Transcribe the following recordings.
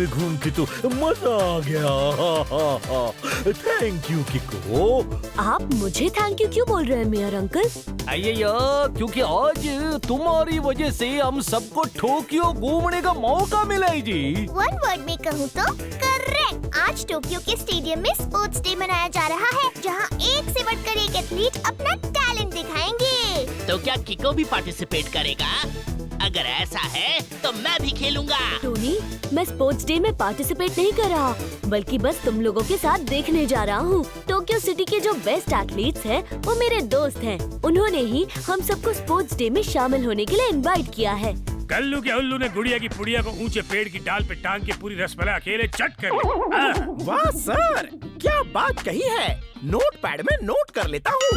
में घूम के तो मजा आ गया। Thank you किको। आप मुझे थैंक यू क्यों बोल रहे हैं मेयर अंकल? अय्या, क्योंकि आज तुम्हारी वजह से हम सबको टोक्यो घूमने का मौका मिला है जी। वन वर्ड में कहूँ तो करेक्ट। आज टोक्यो के स्टेडियम में स्पोर्ट्स डे मनाया जा रहा है, जहाँ एक से बढ़कर एक एथलीट अपना टैलेंट दिखाएंगे। तो क्या किको भी पार्टिसिपेट करेगा? अगर ऐसा है तो मैं भी खेलूंगा। टोनी, मैं स्पोर्ट्स डे में पार्टिसिपेट नहीं कर रहा, बल्कि बस तुम लोगों के साथ देखने जा रहा हूँ। टोक्यो सिटी के जो बेस्ट एथलीट्स हैं, वो मेरे दोस्त हैं। उन्होंने ही हम सबको स्पोर्ट्स डे में शामिल होने के लिए इनवाइट किया है। कल्लू के उल्लू ने गुड़िया की पुड़िया को ऊंचे पेड़ की डाल पे टांग के पूरी रसमलाई अकेले चट कर ली। वाह सर, क्या बात कही है। नोट पैड में नोट कर लेता हूँ।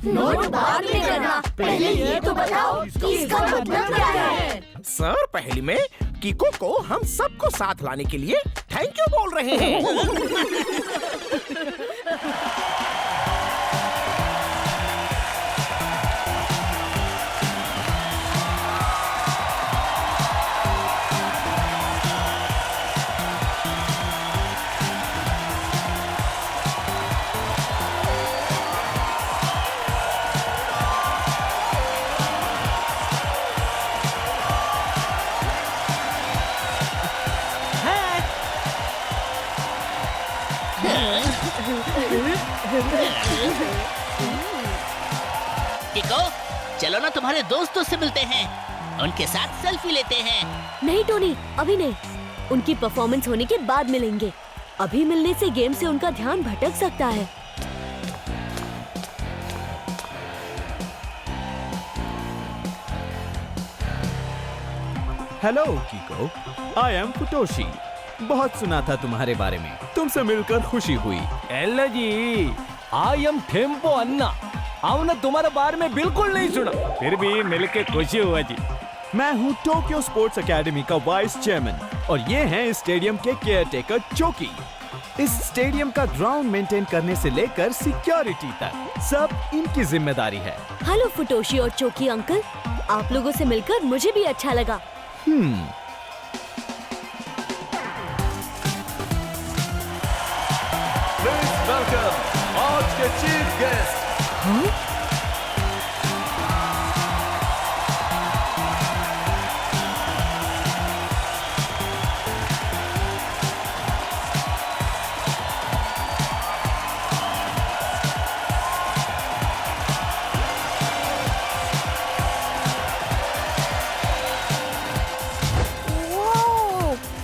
नोट बाद में करना, पहले ये तो बताओ कि इसका मतलब क्या है? सर, पहली में किको को हम सबको साथ लाने के लिए थैंक यू बोल रहे हैं। किको, चलो ना तुम्हारे दोस्तों से मिलते हैं, उनके साथ सेल्फी लेते हैं। नहीं टोनी, अभी नहीं। उनकी परफॉर्मेंस होने के बाद मिलेंगे। अभी मिलने से गेम से उनका ध्यान भटक सकता है। Hello Kiko, I am Futoshi. बहुत सुना था तुम्हारे बारे में, तुमसे मिलकर खुशी हुई। एल्ला जी, आई एम टेम्पो अन्ना। हमने तुम्हारे बारे में बिल्कुल नहीं सुना, फिर भी मिलके खुशी हुआ जी। मैं हूँ टोक्यो स्पोर्ट्स एकेडमी का वाइस चेयरमैन और ये हैं इस स्टेडियम के केयरटेकर चोकी। इस स्टेडियम का ग्राउंड मेंटेन करने से लेकर सिक्योरिटी तक सब इनकी जिम्मेदारी है। हेलो फुटोशी और चोकी अंकल, आप लोगों से मिलकर मुझे भी अच्छा लगा। प्लीज वेलकम आज के चीफ गेस्ट।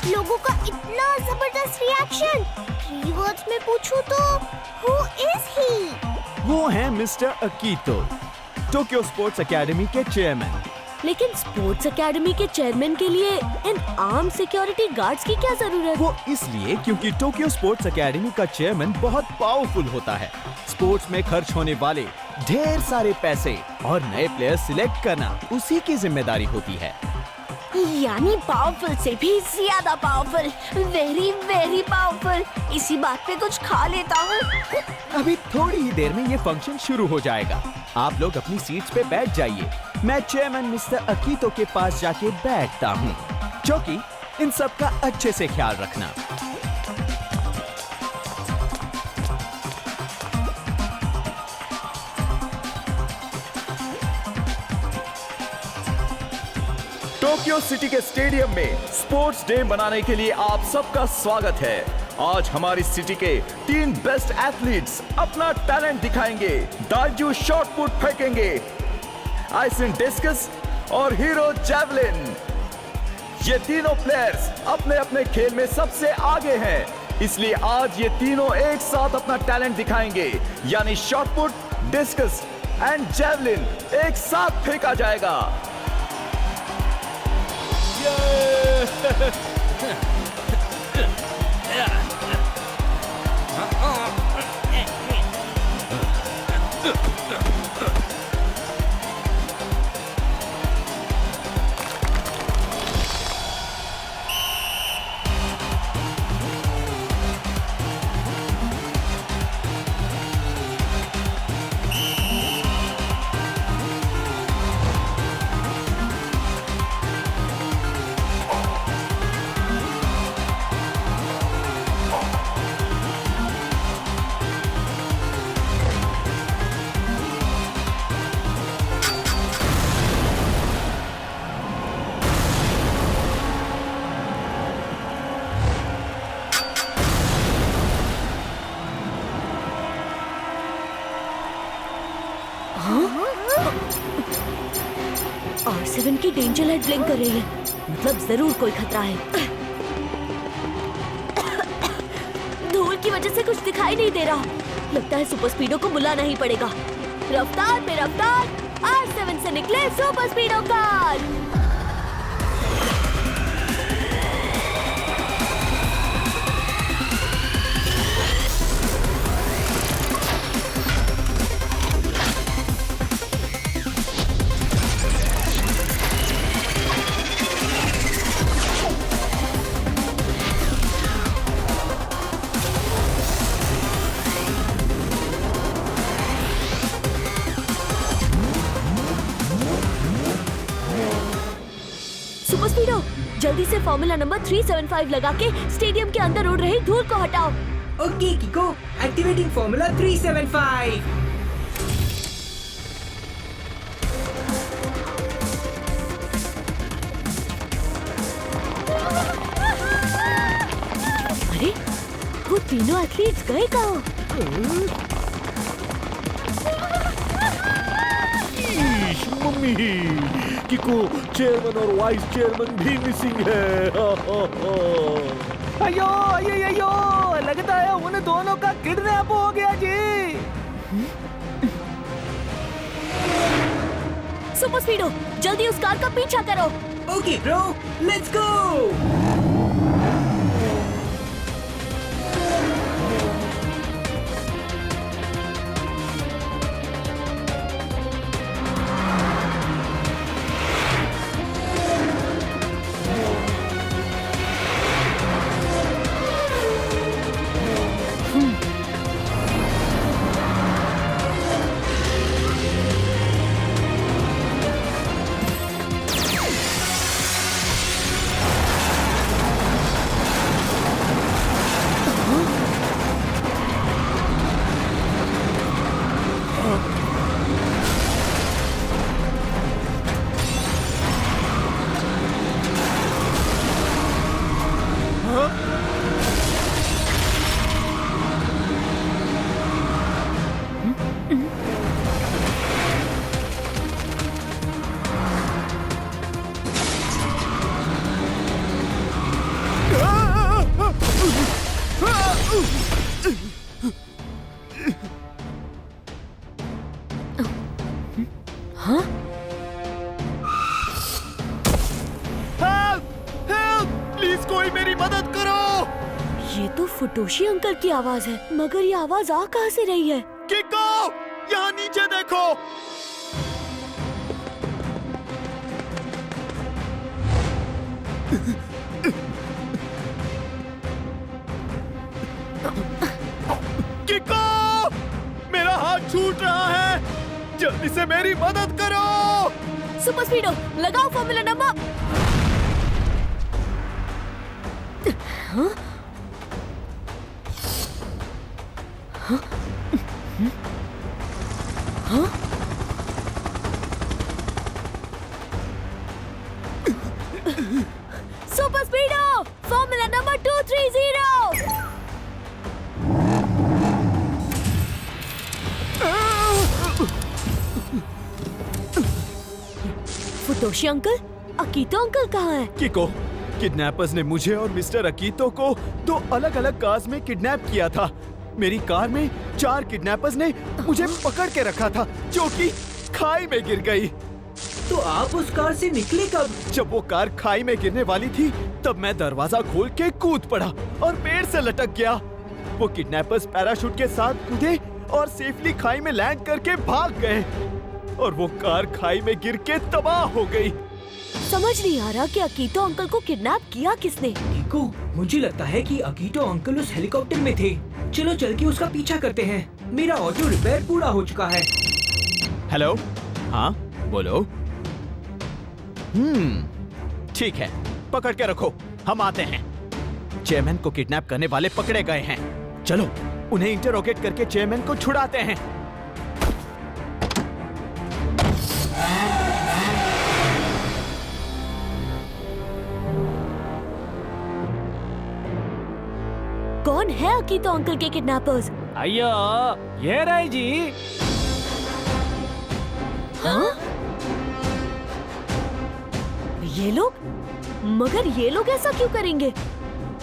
लोगों का इतना जबरदस्त रिएक्शन। 3 वर्ड्स में पूछूं तो हु इज ही? वो हैं मिस्टर अकीतो, टोक्यो स्पोर्ट्स एकेडमी के चेयरमैन। लेकिन स्पोर्ट्स एकेडमी के चेयरमैन के लिए इन आर्म सिक्योरिटी गार्ड्स की क्या जरूरत? वो इसलिए क्योंकि टोक्यो स्पोर्ट्स एकेडमी का चेयरमैन बहुत पावरफुल होता है। स्पोर्ट्स में खर्च होने वाले ढेर सारे पैसे और नए प्लेयर्स सिलेक्ट करना उसी की जिम्मेदारी होती है। यानी पावरफुल से भी ज्यादा पावरफुल, वेरी वेरी पावरफुल। इसी बात पे कुछ खा लेता हूँ। अभी थोड़ी ही देर में ये फंक्शन शुरू हो जाएगा। आप लोग अपनी सीट्स पे बैठ जाइए। मैं चेयरमैन मिस्टर अकीतो के पास जाके बैठता हूँ। चौकी, इन सब का अच्छे से ख्याल रखना। टोक्यो सिटी के स्टेडियम में स्पोर्ट्स डे मनाने के लिए आप सबका स्वागत है। आज हमारी सिटी के 3 बेस्ट एथलीट्स अपना टैलेंट दिखाएंगे। दाइजू शॉट पुट फेंकेंगे, आइसिन डिस्कस और हीरो जैवलिन। ये तीनों प्लेयर्स अपने अपने खेल में सबसे आगे हैं, इसलिए आज ये तीनों एक साथ अपना टैलेंट दिखाएंगे। यानी shot put, discuss and javelin एक साथ फेंका जाएगा। डेंजर लाइट ब्लिंक कर रही है, मतलब जरूर कोई खतरा है। धूल की वजह से कुछ दिखाई नहीं दे रहा। लगता है सुपर स्पीडो को बुलाना ही पड़ेगा। रफ्तार पे रफ्तार, R7 से निकले सुपर स्पीडो कार। सुपर स्पीडो, जल्दी से फॉर्मूला नंबर 375 लगा के स्टेडियम के अंदर उड़ रही धूल को हटाओ। Okay किको, activating formula 375। अरे वो तीनों एथलीट्स गए कहाँ? मम्मी, किको चेयरमैन और वाइस चेयरमैन भी मिसिंग है। अयो अयो अयो, लगता है उन दोनों का किडनैप हो गया जी। सुपर स्पीडो, जल्दी उस कार का पीछा करो। Okay bro, let's go. Futoshi uncle की आवाज है, मगर ये आवाज आ कहाँ से रही है? किको, यहाँ नीचे देखो। किको, मेरा हाथ छूट रहा है, जल्दी से मेरी मदद करो। सुपर स्पीडो, लगाओ फॉर्मूला नंबर। हाँ? हाँ? Super स्पीडो, formula number 230। फुटोशी uncle, अकीतो uncle कहाँ हैं? किको, किडनैपर्स ने मुझे और मिस्टर अकीतो को 2 अलग-अलग कार्स में किडनैप किया था। मेरी कार में 4 किडनैपर्स ने मुझे पकड़ के रखा था, जो कि खाई में गिर गई। तो आप उस कार से निकले कब? जब वो कार खाई में गिरने वाली थी, तब मैं दरवाजा खोल के कूद पड़ा और पेड़ से लटक गया। वो किडनैपर्स पैराशूट के साथ कूदे और सेफली खाई में लैंड करके भाग गए, और वो कार खाई में गिर के तबाह हो गई। समझ नहीं आ रहा कि अकीतो अंकल को किडनैप किया किसने। किको, मुझे लगता है कि अकीतो अंकल उस हेलीकॉप्टर में थे। चलो चल के उसका पीछा करते हैं। मेरा ऑटो रिपेयर पूरा हो चुका है। हेलो, हाँ बोलो। ठीक है, पकड़ के रखो, हम आते हैं। चेयरमैन को किडनैप करने वाले पकड़े गए हैं। चलो उन्हें इंटरोगेट करके चेयरमैन को छुड़ाते हैं। कौन है अकीतो अंकल के किडनैपर्स? अयो, ये रहे जी। हाँ? ये लोग? मगर ये लोग ऐसा क्यों करेंगे?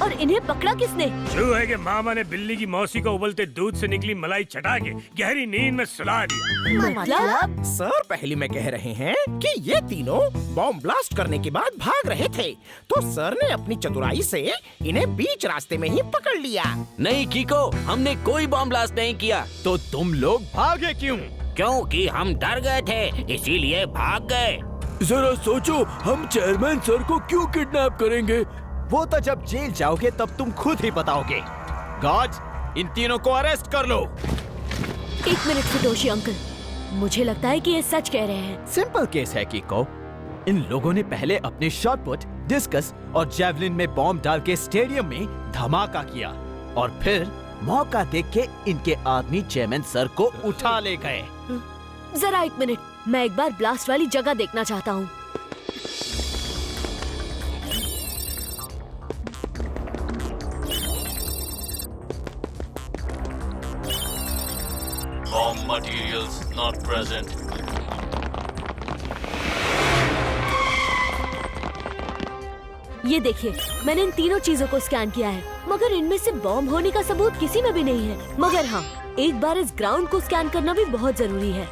और इन्हें पकड़ा किसने? जो है कि मामा ने बिल्ली की मौसी को उबलते दूध से निकली मलाई चटा के गहरी नींद में सुला दिया। मतलब? सर पहली में कह रहे हैं कि ये तीनों बॉम्ब ब्लास्ट करने के बाद भाग रहे थे, तो सर ने अपनी चतुराई से इन्हें बीच रास्ते में ही पकड़ लिया। नहीं कीको, हमने कोई बॉम्ब ब्लास्ट नहीं किया। तो तुम लोग भागे क्यों? क्योंकि हम डर गए थे, इसीलिए भाग गए। जरा सोचो, हम चेयरमैन सर को क्यों किडनैप करेंगे? वो तो जब जेल जाओगे तब तुम खुद ही बताओगे। गार्ड्स, इन तीनों को अरेस्ट कर लो। 1 मिनट फुटोशी अंकल, मुझे लगता है कि ये सच कह रहे हैं। सिंपल केस है कीको। इन लोगों ने पहले अपने शॉटपुट, डिस्कस और जेवलिन में बॉम्ब डाल के स्टेडियम में धमाका किया और फिर मौका देख के इनके आदमी चेयरमैन सर को उठा ले गए। जरा 1 मिनट, मैं एक बार ब्लास्ट वाली जगह देखना चाहता हूँ। Bomb materials not present. ये देखिए, मैंने इन तीनों चीजों को स्कैन किया है, मगर इनमें से बॉम्ब होने का सबूत किसी में भी नहीं है। मगर हाँ, एक बार इस ग्राउंड को स्कैन करना भी बहुत जरूरी है।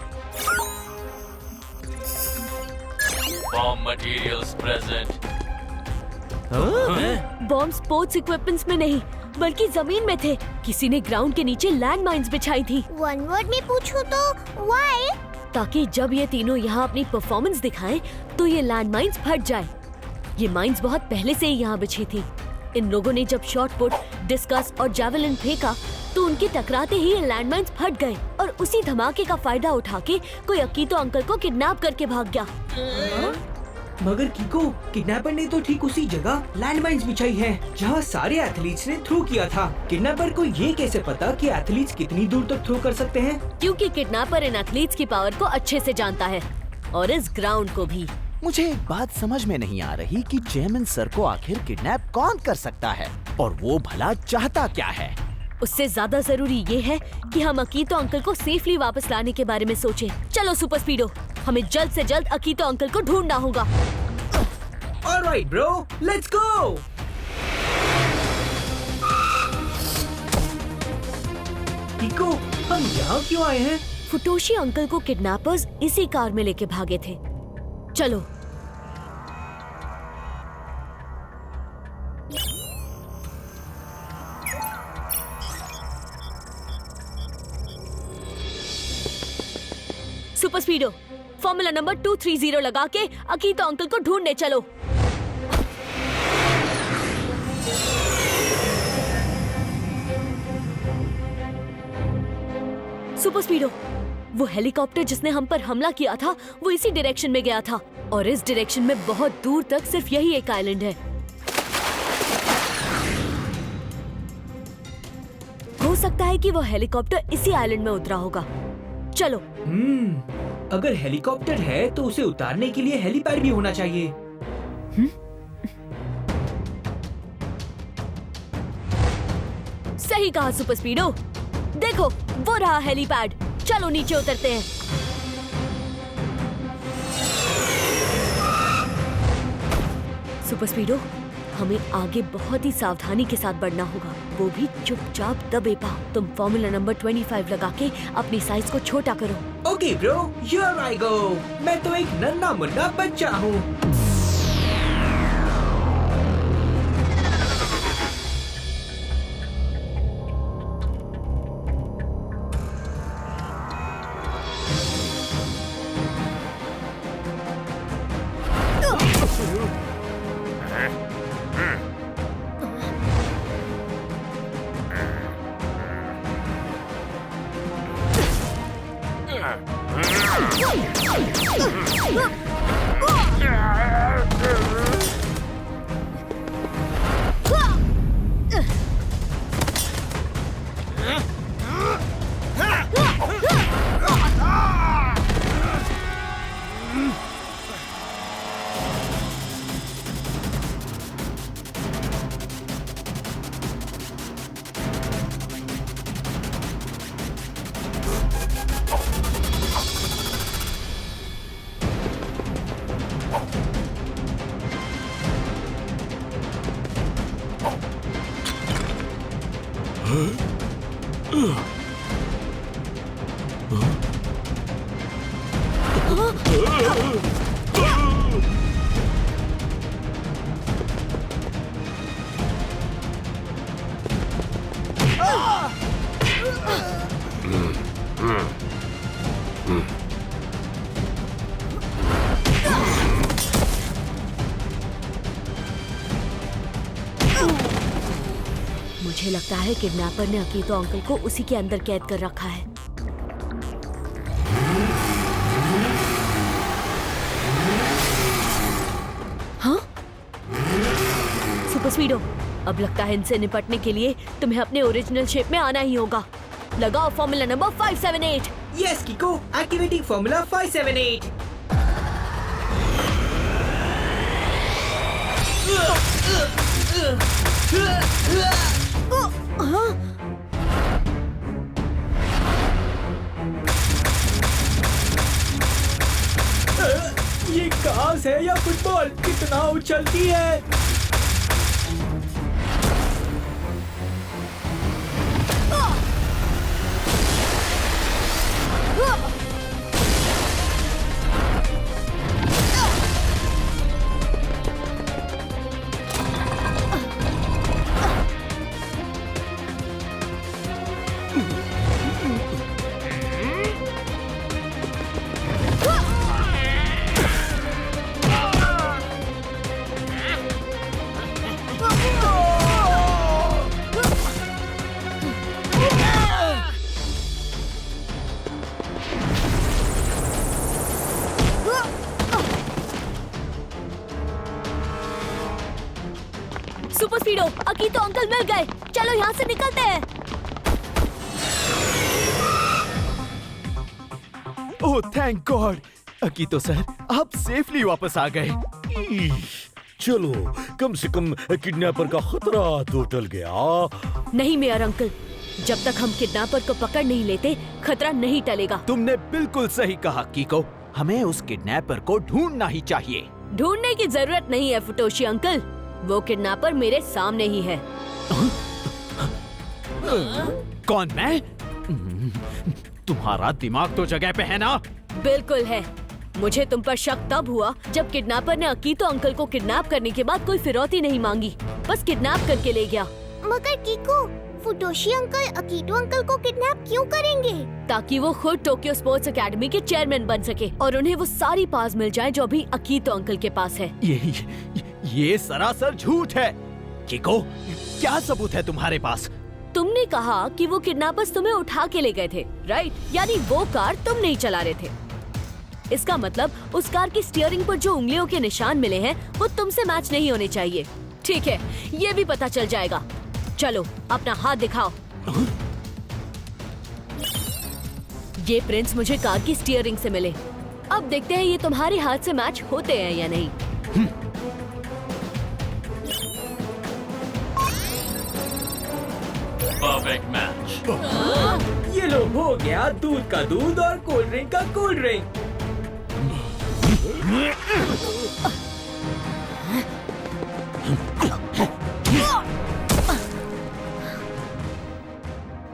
Bomb materials present. Bomb sports equipments में नहीं, बल्कि जमीन में थे। किसी ने ग्राउंड के नीचे लैंड माइन्स बिछाई थी। वन वर्ड में पूछूं तो व्हाई? ताकि जब ये तीनों यहाँ अपनी परफॉर्मेंस दिखाएं, तो ये लैंड माइन्स फट जाए। ये माइन्स बहुत पहले से ही यहाँ बिछी थी। इन लोगों ने जब शॉट पुट, डिस्कस और जावेलिन फेंका, तो उनके टकराते ही ये लैंड माइन्स फट गए और उसी धमाके का फायदा उठा के कोई अकीतो अंकल को किडनैप करके भाग गया। मगर कीको, किडनैपर ने तो ठीक उसी जगह लैंडमाइंस बिछाई है जहाँ सारे एथलीट्स ने थ्रो किया था। किडनैपर को ये कैसे पता कि एथलीट्स कितनी दूर तक थ्रो कर सकते हैं? क्योंकि किडनैपर इन एथलीट्स की पावर को अच्छे से जानता है और इस ग्राउंड को भी। मुझे एक बात समझ में नहीं आ रही कि चेयरमैन सर को आखिर किडनैप कौन कर सकता है और वो भला चाहता क्या है। उससे ज्यादा जरूरी ये है कि हम अकीतो अंकल को सेफली वापस लाने के बारे में सोचें। चलो सुपर स्पीडो, हमें जल्द से जल्द अकीतो अंकल को ढूंढना होगा। ऑलराइट ब्रो, लेट्स गो। कीको, हम यहाँ क्यों आए हैं? फुटोशी अंकल को किडनैपर्स इसी कार में लेके भागे थे। चलो। सुपर स्पीडो, फॉर्मूला नंबर 230 लगा के अकीतो अंकल को ढूंढने चलो। सुपर स्पीडो, वो हेलीकॉप्टर जिसने हम पर हमला किया था, वो इसी डायरेक्शन में गया था और इस डायरेक्शन में बहुत दूर तक सिर्फ यही एक आइलैंड है। हो सकता है कि वो हेलीकॉप्टर इसी आइलैंड में उतरा होगा। चलो। अगर हेलीकॉप्टर है तो उसे उतारने के लिए हेलीपैड भी होना चाहिए। सही कहा सुपर स्पीडो। देखो, वो रहा हेलीपैड। चलो नीचे उतरते हैं। सुपर स्पीडो, हमें आगे बहुत ही सावधानी के साथ बढ़ना होगा, वो भी चुपचाप दबे पाँव। तुम फॉर्मूला नंबर 25 लगा के अपनी साइज को छोटा करो। ओके ब्रो, हियर आई गो। मैं तो एक नन्हा मुन्ना बच्चा हूँ। मुझे लगता है किडनैपर ने अकीतो अंकल को उसी के अंदर कैद कर रखा है। हाँ? सुपर स्पीडो, अब लगता है इनसे निपटने के लिए तुम्हें अपने ओरिजिनल शेप में आना ही होगा। लगाओ formula number 578। Yes किको, activating formula 578। ये घास है या फुटबॉल, कितना उछलती है। सुपर स्पीडो, अकीतो अंकल मिल गए। चलो यहाँ से निकलते हैं। ओह थैंक गॉड, अकीतो सर आप सेफली वापस आ गए। चलो कम से कम किडनैपर का खतरा तो टल गया। नहीं मेयर अंकल, जब तक हम किडनैपर को पकड़ नहीं लेते खतरा नहीं टलेगा। तुमने बिल्कुल सही कहा कीको, हमें उस किडनैपर को ढूंढना ही चाहिए। ढूंढने की जरूरत नहीं है फुटोशी अंकल, वो किडनैपर मेरे सामने ही है। कौन, मैं? तुम्हारा दिमाग तो जगह पे है ना? बिल्कुल है। मुझे तुम पर शक तब हुआ जब किडनैपर ने अकीतो अंकल को किडनैप करने के बाद कोई फिरौती नहीं मांगी, बस किडनैप करके ले गया। मगर कीको, फुटोशी अंकल अकीतो अंकल को किडनैप क्यों करेंगे? ताकि वो खुद टोक्यो स्पोर्ट्स एकेडमी के चेयरमैन बन सके और उन्हें वो सारी पास मिल जाए जो अभी अकीतो अंकल के पास है। ये सरासर झूठ है। कीको, क्या सबूत है तुम्हारे पास? तुमने कहा कि वो किडनैपर्स तुम्हें उठा के ले गए थे, राइट? यानी वो कार तुम नहीं चला रहे थे। इसका मतलब उस कार की स्टीयरिंग पर जो उंगलियों के निशान मिले हैं वो तुमसे मैच नहीं होने चाहिए। ठीक है, ये भी पता चल जाएगा। चलो अपना हाथ दिखाओ। ये प्रिंट्स मुझे कार की स्टीयरिंग से मिले। अब देखते हैं ये तुम्हारे हाथ से मैच होते हैं या नहीं। Perfect match. ये लो, हो गया दूध का दूध और कोल्ड ड्रिंक का कोल्ड ड्रिंक।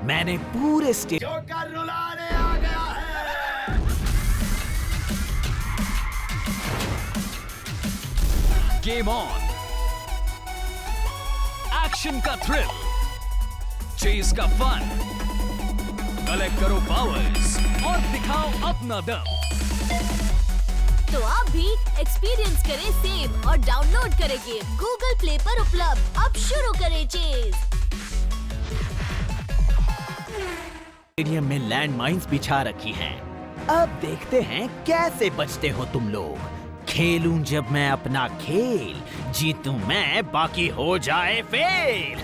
मैंने पूरे जोकर रुलाने आ गया है। Game on. एक्शन का थ्रिल, चेज का फन, कलेक्ट करो पावर्स और दिखाओ अपना दम। तो आप भी एक्सपीरियंस करें सेव और डाउनलोड करें गेम गूगल प्ले पर उपलब्ध। अब शुरू करें चेज। स्टेडियम में लैंड माइन्स बिछा रखी हैं। अब देखते हैं कैसे बचते हो तुम लोग। खेलूं जब मैं अपना खेल, जीतूं मैं, बाकी हो जाए fail.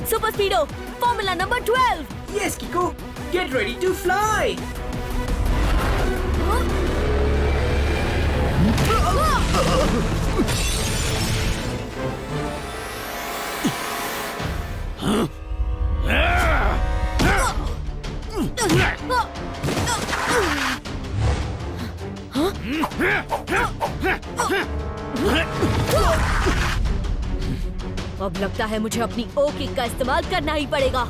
Super स्पीडो, formula number 12। Yes, Kiko, get ready to fly. अब लगता है मुझे अपनी ओ किक का इस्तेमाल करना ही पड़ेगा।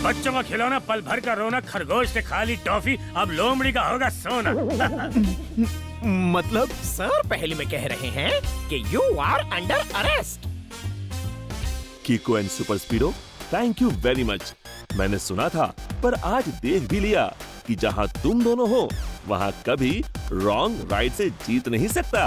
बच्चों का खिलौना, पल भर का रोना, खरगोश से खाली टॉफी, अब लोमड़ी का होगा सोना। मतलब सर पहले में कह रहे हैं कि you are under arrest. Kicko and Super Speedo, thank you very much. मैंने सुना था पर आज देख भी लिया कि जहाँ तुम दोनों हो वहाँ कभी रॉन्ग राइट से जीत नहीं सकता।